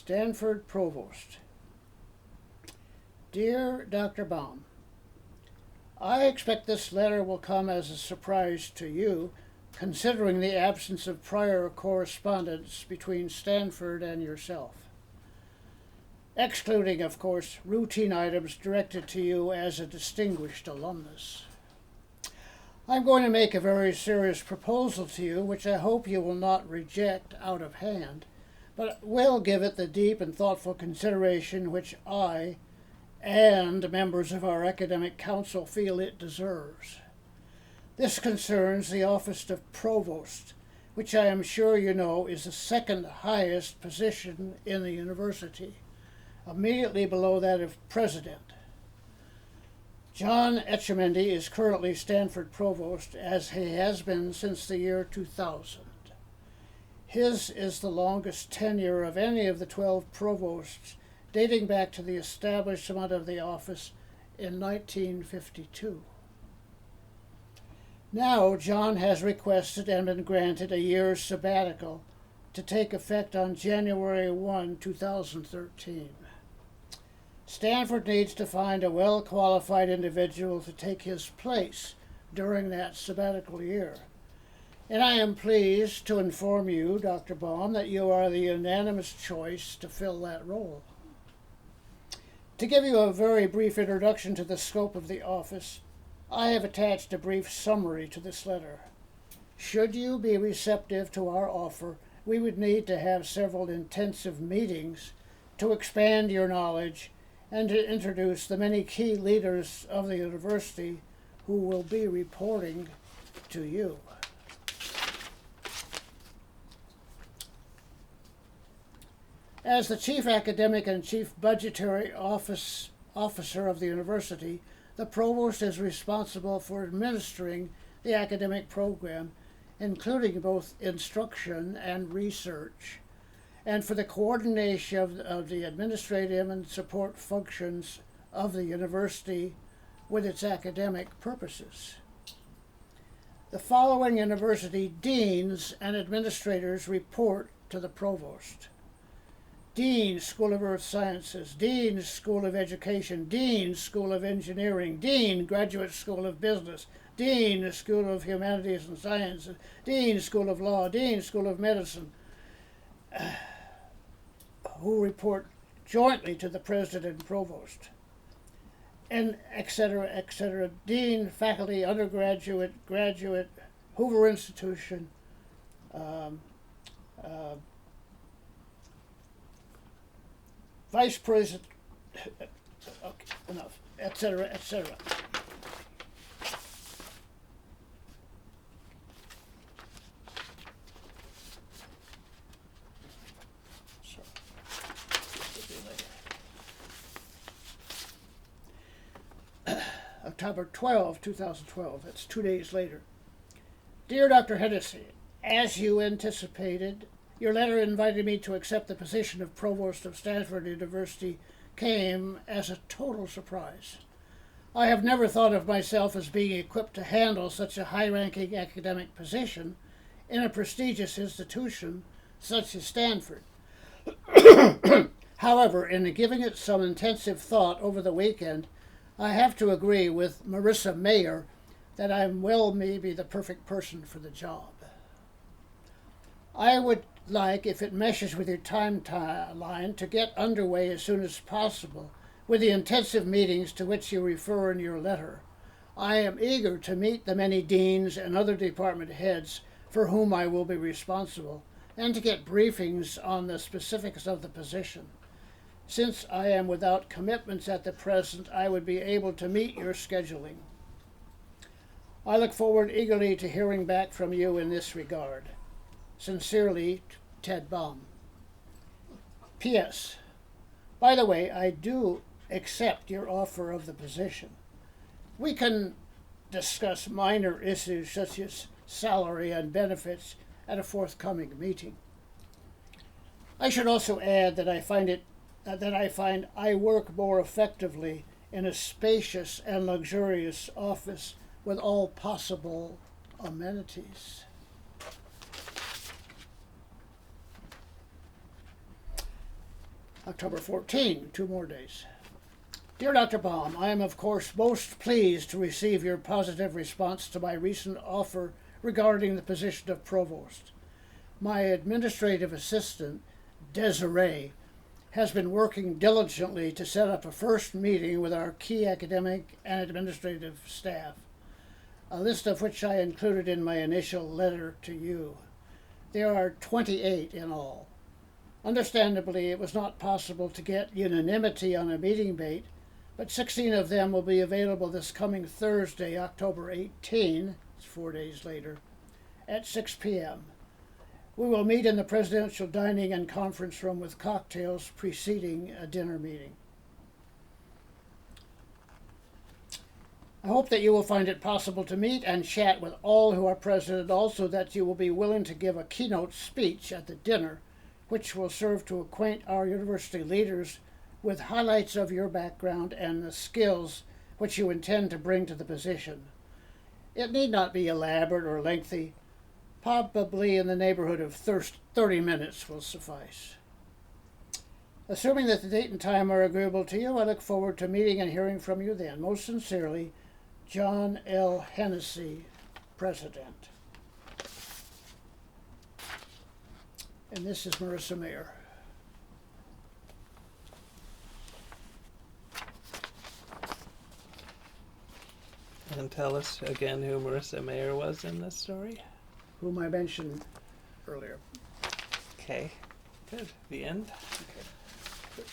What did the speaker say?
Stanford Provost. Dear Dr. Baum, I expect this letter will come as a surprise to you, considering the absence of prior correspondence between Stanford and yourself, excluding, of course, routine items directed to you as a distinguished alumnus. I'm going to make a very serious proposal to you, which I hope you will not reject out of hand, but will give it the deep and thoughtful consideration which I and members of our academic council feel it deserves. This concerns the office of Provost, which I am sure you know is the second highest position in the university, immediately below that of President. John Etchemendy is currently Stanford Provost, as he has been since the year 2000. His is the longest tenure of any of the 12 provosts, dating back to the establishment of the office in 1952. Now, John has requested and been granted a year's sabbatical to take effect on January 1, 2013. Stanford needs to find a well-qualified individual to take his place during that sabbatical year. And I am pleased to inform you, Dr. Baum, that you are the unanimous choice to fill that role. To give you a very brief introduction to the scope of the office, I have attached a brief summary to this letter. Should you be receptive to our offer, we would need to have several intensive meetings to expand your knowledge and to introduce the many key leaders of the university who will be reporting to you. As the chief academic and chief budgetary officer of the university, the provost is responsible for administering the academic program, including both instruction and research, and for the coordination of the administrative and support functions of the university with its academic purposes. The following university deans and administrators report to the provost: Dean, School of Earth Sciences; Dean, School of Education; Dean, School of Engineering; Dean, Graduate School of Business; Dean, School of Humanities and Sciences; Dean, School of Law; Dean, School of Medicine, who report jointly to the president and provost, and etc., etc. Dean, faculty, undergraduate, graduate, Hoover Institution, vice president, okay, enough, etc., etc. October 12, 2012, that's 2 days later. Dear Dr. Hennessy, as you anticipated, your letter inviting me to accept the position of Provost of Stanford University came as a total surprise. I have never thought of myself as being equipped to handle such a high-ranking academic position in a prestigious institution such as Stanford. However, in giving it some intensive thought over the weekend, I have to agree with Marissa Mayer that I may be the perfect person for the job. I would like, if it meshes with your timeline, to get underway as soon as possible with the intensive meetings to which you refer in your letter. I am eager to meet the many deans and other department heads for whom I will be responsible, and to get briefings on the specifics of the position. Since I am without commitments at the present, I would be able to meet your scheduling. I look forward eagerly to hearing back from you in this regard. Sincerely, Ted Baum. P.S. By the way, I do accept your offer of the position. We can discuss minor issues such as salary and benefits at a forthcoming meeting. I should also add that I find I work more effectively in a spacious and luxurious office with all possible amenities. October 14, 2 more days. Dear Dr. Baum, I am of course most pleased to receive your positive response to my recent offer regarding the position of provost. My administrative assistant, Desiree, has been working diligently to set up a first meeting with our key academic and administrative staff, a list of which I included in my initial letter to you. There are 28 in all. Understandably, it was not possible to get unanimity on a meeting date, but 16 of them will be available this coming Thursday, October 18, it's 4 days later, at 6 p.m. We will meet in the presidential dining and conference room with cocktails preceding a dinner meeting. I hope that you will find it possible to meet and chat with all who are present, and also that you will be willing to give a keynote speech at the dinner, which will serve to acquaint our university leaders with highlights of your background and the skills which you intend to bring to the position. It need not be elaborate or lengthy. Probably in the neighborhood of 30 minutes will suffice. Assuming that the date and time are agreeable to you, I look forward to meeting and hearing from you then. Most sincerely, John L. Hennessy, President. And this is Marissa Mayer. And tell us again who Marissa Mayer was in this story. Whom I mentioned earlier. Okay, good. The end. Okay. Good.